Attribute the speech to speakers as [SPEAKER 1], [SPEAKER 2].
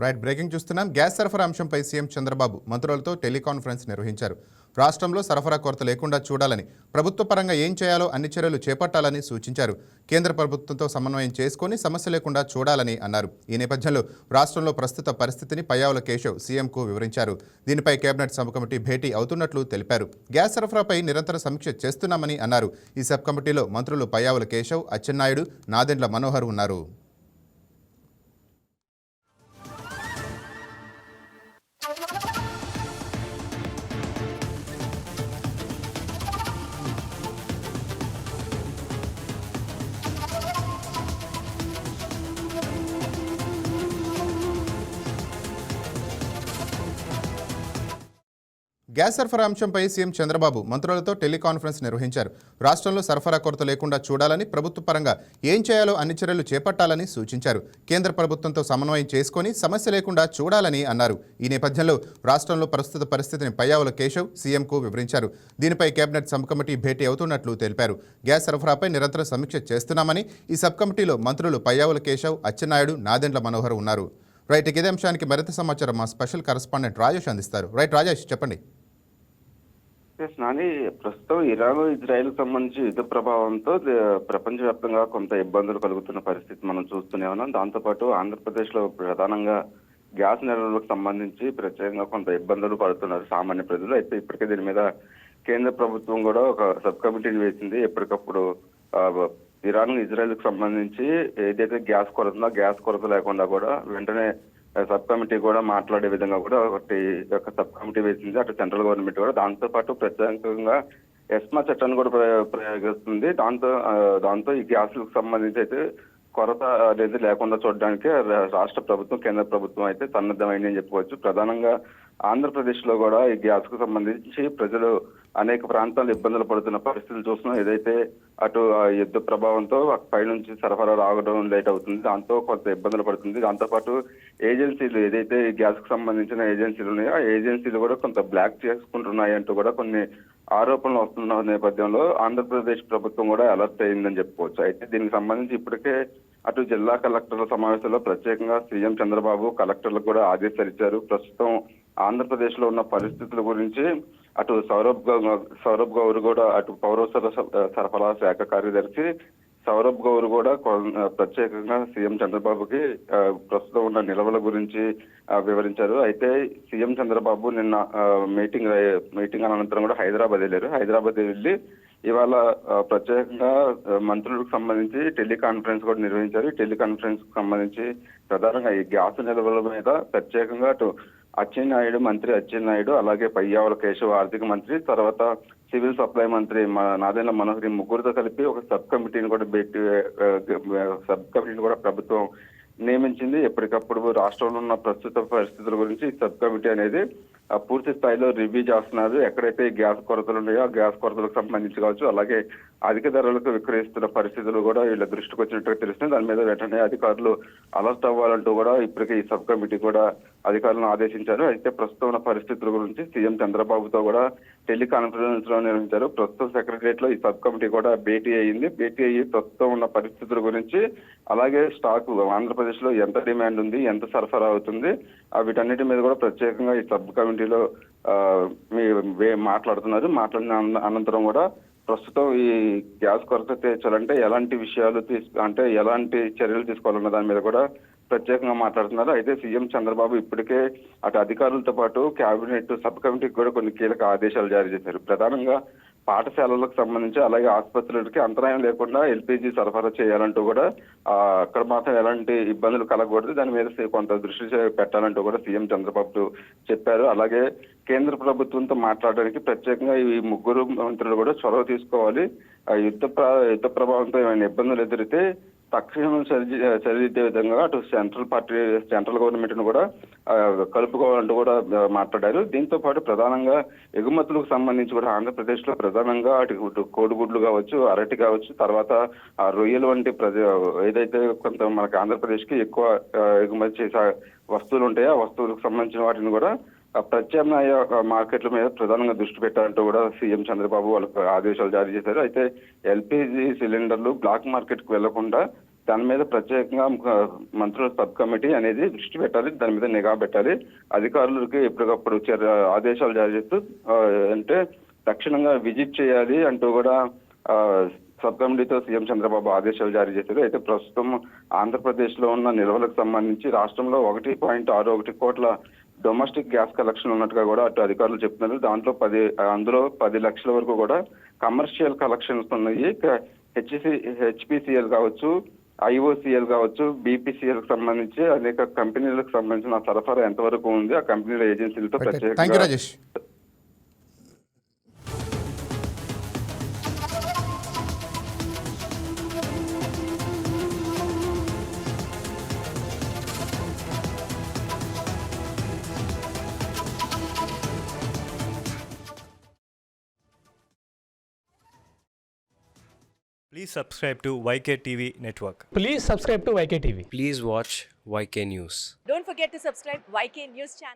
[SPEAKER 1] Right breaking చూస్తున్నాం. Gas సరఫరా అంశంపై సీఎం చంద్రబాబు మంత్రులతో టెలికాన్ఫరెన్స్ నిర్వహించారు. రాష్ట్రంలో సరఫరా కొరత లేకుండా చూడాలని, ప్రభుత్వ పరంగా ఏం చేయాలో అన్ని చర్యలు చేపట్టాలని సూచించారు. కేంద్ర ప్రభుత్వంతో సమన్వయం చేసుకుని సమస్య లేకుండా చూడాలని అన్నారు. ఈ నేపథ్యంలో రాష్ట్రంలో ప్రస్తుత పరిస్థితిని పయ్యావుల కేశవ్ సీఎంకు వివరించారు. దీనిపై కేబినెట్ సబ్ కమిటీ భేటీ అవుతున్నట్లు తెలిపారు. గ్యాస్ సరఫరాపై నిరంతర సమీక్ష చేస్తున్నామని అన్నారు. ఈ సబ్ కమిటీలో మంత్రులు పయ్యావుల కేశవ్, అచ్చెన్నాయుడు, నాదెండ్ల మనోహర్ ఉన్నారు. గ్యాస్ సరఫరా అంశంపై సీఎం చంద్రబాబు మంత్రులతో టెలికాన్ఫరెన్స్ నిర్వహించారు. రాష్ట్రంలో సరఫరా కొరత లేకుండా చూడాలని, ప్రభుత్వ పరంగా ఏం చేయాలో అన్ని చర్యలు చేపట్టాలని సూచించారు. కేంద్ర ప్రభుత్వంతో సమన్వయం చేసుకుని సమస్య లేకుండా చూడాలని అన్నారు. ఈ నేపథ్యంలో రాష్ట్రంలో ప్రస్తుత పరిస్థితిని పయ్యావుల కేశవ్ సీఎంకు వివరించారు. దీనిపై కేబినెట్ సబ్ కమిటీ భేటీ అవుతున్నట్లు తెలిపారు. గ్యాస్ సరఫరాపై నిరంతర సమీక్ష చేస్తున్నామని, ఈ సబ్ కమిటీలో మంత్రులు పయ్యావుల కేశవ్, అచ్చెన్నాయుడు, నాదెండ్ల మనోహర్ ఉన్నారు. రైట్, ఇదే అంశానికి మరింత సమాచారం మా స్పెషల్ కరెస్పాండెంట్ రాజేష్ అందిస్తారు. రైట్ రాజేష్, చెప్పండి.
[SPEAKER 2] నాని, ప్రస్తుతం ఇరాన్ ఇజ్రాయెల్ సంబంధించి యుద్ధ ప్రభావంతో ప్రపంచవ్యాప్తంగా కొంత ఇబ్బందులు కలుగుతున్న పరిస్థితి మనం చూస్తూనే ఉన్నాం. దాంతోపాటు ఆంధ్రప్రదేశ్ లో ప్రధానంగా గ్యాస్ నిల్వలకు సంబంధించి ప్రత్యేకంగా కొంత ఇబ్బందులు పడుతున్నారు సామాన్య ప్రజలు. అయితే ఇప్పటికే దీని మీద కేంద్ర ప్రభుత్వం కూడా ఒక సబ్ కమిటీని వేసింది. ఎప్పటికప్పుడు ఇరాన్ ఇజ్రాయెల్ కు సంబంధించి ఏదైతే గ్యాస్ కొరత ఉందో గ్యాస్ కొరత లేకుండా కూడా వెంటనే సబ్ కమిటీ కూడా మాట్లాడే విధంగా కూడా ఒక సబ్ కమిటీ వేసింది అటు సెంట్రల్ గవర్నమెంట్ కూడా. దాంతో పాటు ప్రత్యేకంగా ఎస్మా చట్టాన్ని కూడా ప్రయోగిస్తుంది. దాంతో ఈ గ్యాస్లకు సంబంధించి అయితే కొరత అనేది లేకుండా చూడడానికి రాష్ట్ర ప్రభుత్వం, కేంద్ర ప్రభుత్వం అయితే సన్నద్ధమైందని చెప్పుకోవచ్చు. ప్రధానంగా ఆంధ్రప్రదేశ్ లో కూడా ఈ గ్యాస్ కు సంబంధించి ప్రజలు అనేక ప్రాంతాల్లో ఇబ్బందులు పడుతున్న పరిస్థితులు చూస్తున్నాం. ఏదైతే అటు యుద్ధ ప్రభావంతో పైనుంచి సరఫరా రావడం లేట్ అవుతుంది, దాంతో కొంత ఇబ్బందులు పడుతుంది. దాంతోపాటు ఏజెన్సీలు ఏదైతే గ్యాస్ కు సంబంధించిన ఏజెన్సీలు ఉన్నాయో ఆ ఏజెన్సీలు కూడా కొంత బ్లాక్ చేసుకుంటున్నాయి అంటూ కూడా కొన్ని ఆరోపణలు వస్తున్న నేపథ్యంలో ఆంధ్రప్రదేశ్ ప్రభుత్వం కూడా అలర్ట్ అయిందని చెప్పుకోవచ్చు. అయితే దీనికి సంబంధించి ఇప్పటికే అటు జిల్లా కలెక్టర్ల సమావేశంలో ప్రత్యేకంగా సీఎం చంద్రబాబు కలెక్టర్లకు కూడా ఆదేశాలు ఇచ్చారు. ప్రస్తుతం ఆంధ్రప్రదేశ్ లో ఉన్న పరిస్థితుల గురించి అటు సౌరభ్ గౌర్ కూడా, అటు పౌర సరఫరా శాఖ కార్యదర్శి సౌరభ్ గౌర్ కూడా ప్రత్యేకంగా సీఎం చంద్రబాబుకి ప్రస్తుతం ఉన్న నిల్వల గురించి వివరించారు. అయితే సీఎం చంద్రబాబు నిన్న మీటింగ్ అనంతరం కూడా హైదరాబాద్ వెళ్ళారు. హైదరాబాద్ వెళ్ళి ఇవాళ ప్రత్యేకంగా మంత్రులకు సంబంధించి టెలికాన్ఫరెన్స్ కూడా నిర్వహించారు. ఈ టెలికాన్ఫరెన్స్ కు సంబంధించి ప్రధానంగా ఈ గ్యాస్ నిల్వల మీద ప్రత్యేకంగా అటు మంత్రి అచ్చెన్నాయుడు, అలాగే పయ్యావుల కేశవ్ ఆర్థిక మంత్రి, తర్వాత సివిల్ సప్లై మంత్రి నాదెండ్ల మనోహర్ ముగ్గురితో కలిపి ఒక సబ్ కమిటీని కూడా ప్రభుత్వం నియమించింది. ఎప్పటికప్పుడు రాష్ట్రంలో ఉన్న ప్రస్తుత పరిస్థితుల గురించి సబ్ కమిటీ అనేది పూర్తి స్థాయిలో రివ్యూ చేస్తున్నారు. ఎక్కడైతే గ్యాస్ కొరతలు ఉన్నాయో ఆ గ్యాస్ కొరతలకు సంబంధించి కావచ్చు, అలాగే అధిక ధరలకు విక్రయిస్తున్న పరిస్థితులు కూడా వీళ్ళ దృష్టికి వచ్చినట్టుగా తెలుస్తుంది. దాని మీద వెంటనే అధికారులు అలర్ట్ అవ్వాలంటూ కూడా ఇప్పటికే ఈ సబ్ కమిటీ కూడా అధికారులను ఆదేశించారు. అయితే ప్రస్తుతం ఉన్న పరిస్థితుల గురించి సీఎం చంద్రబాబుతో కూడా టెలికాన్ఫరెన్స్ లో నిర్వహించారు. ప్రస్తుతం సెక్రటరియట్ లో ఈ సబ్ కమిటీ కూడా భేటీ అయ్యింది. భేటీ అయ్యి ప్రస్తుతం ఉన్న పరిస్థితుల గురించి, అలాగే స్టాక్ ఆంధ్రప్రదేశ్ లో ఎంత డిమాండ్ ఉంది, ఎంత సరఫరా అవుతుంది, వీటన్నిటి మీద కూడా ప్రత్యేకంగా ఈ సబ్ కమిటీలో మాట్లాడుతున్నారు. మాట్లాడిన అనంతరం కూడా ప్రస్తుతం ఈ గ్యాస్ కొరత తీర్చాలంటే ఎలాంటి విషయాలు ఎలాంటి చర్యలు తీసుకోవాలన్న దాని మీద కూడా ప్రత్యేకంగా మాట్లాడుతున్నారు. అయితే సీఎం చంద్రబాబు ఇప్పటికే అటు అధికారులతో పాటు కేబినెట్ సబ్ కమిటీకి కూడా కొన్ని కీలక ఆదేశాలు జారీ చేశారు. ప్రధానంగా పాఠశాలలకు సంబంధించి, అలాగే ఆసుపత్రులకి అంతరాయం లేకుండా ఎల్పీజీ సరఫరా చేయాలంటూ కూడా అక్కడ మాత్రం ఎలాంటి ఇబ్బందులు కలగకూడదు, దాని మీద కొంత దృష్టి పెట్టాలంటూ కూడా సీఎం చంద్రబాబు చెప్పారు. అలాగే కేంద్ర ప్రభుత్వంతో మాట్లాడడానికి ప్రత్యేకంగా ఈ ముగ్గురు మంత్రులు కూడా చొరవ తీసుకోవాలి. యుద్ధ ప్రభావంతో ఏమైనా ఇబ్బందులు ఎదురైతే తక్షణం సరిదిద్దే విధంగా అటు సెంట్రల్ గవర్నమెంట్ ను కూడా కలుపుకోవాలంటూ కూడా మాట్లాడారు. దీంతో పాటు ప్రధానంగా ఎగుమతులకు సంబంధించి కూడా ఆంధ్రప్రదేశ్ లో ప్రధానంగా అటు కోడిగుడ్లు కావచ్చు, అరటి కావచ్చు, తర్వాత ఆ రొయ్యలు వంటి ఏదైతే కొంత మనకి ఆంధ్రప్రదేశ్ కి ఎక్కువ ఎగుమతి చేసే వస్తువులు ఉంటాయో ఆ వస్తువులకు సంబంధించిన వాటిని కూడా ప్రత్యామ్నాయ మార్కెట్ల మీద ప్రధానంగా దృష్టి పెట్టాలంటూ కూడా సీఎం చంద్రబాబు వాళ్ళకు ఆదేశాలు జారీ చేశారు. అయితే ఎల్పీజీ సిలిండర్లు బ్లాక్ మార్కెట్ కు వెళ్లకుండా దాని మీద ప్రత్యేకంగా మంత్రుల సబ్ కమిటీ అనేది దృష్టి పెట్టాలి, దాని మీద నిఘా పెట్టాలి. అధికారులకి ఎప్పటికప్పుడు ఆదేశాలు జారీ చేస్తూ అంటే తక్షణంగా విజిట్ చేయాలి అంటూ కూడా సబ్ కమిటీతో సీఎం చంద్రబాబు ఆదేశాలు జారీ చేశారు. అయితే ప్రస్తుతం ఆంధ్రప్రదేశ్ లో ఉన్న నిల్వలకు సంబంధించి రాష్ట్రంలో 1.61 కోట్ల డొమెస్టిక్ గ్యాస్ కలెక్షన్ ఉన్నట్టుగా కూడా అటు అధికారులు చెప్తున్నారు. అందులో 10 లక్షల వరకు కూడా కమర్షియల్ కలెక్షన్స్ ఉన్నాయి. హెచ్పిసిఎల్ కావచ్చు, ఐఓసిఎల్ కావచ్చు, బీపీసీఎల్ కి సంబంధించి అనేక కంపెనీలకు సంబంధించిన సరఫరా ఎంతవరకు ఉంది, ఆ కంపెనీల ఏజెన్సీలతో
[SPEAKER 1] థ్యాంక్ యూ
[SPEAKER 2] ప్రత్యేకంగా
[SPEAKER 1] Rajesh.
[SPEAKER 3] Please subscribe to YK TV Network.
[SPEAKER 4] Please subscribe to YK TV.
[SPEAKER 5] Please watch YK News.
[SPEAKER 6] Don't forget to subscribe YK News channel.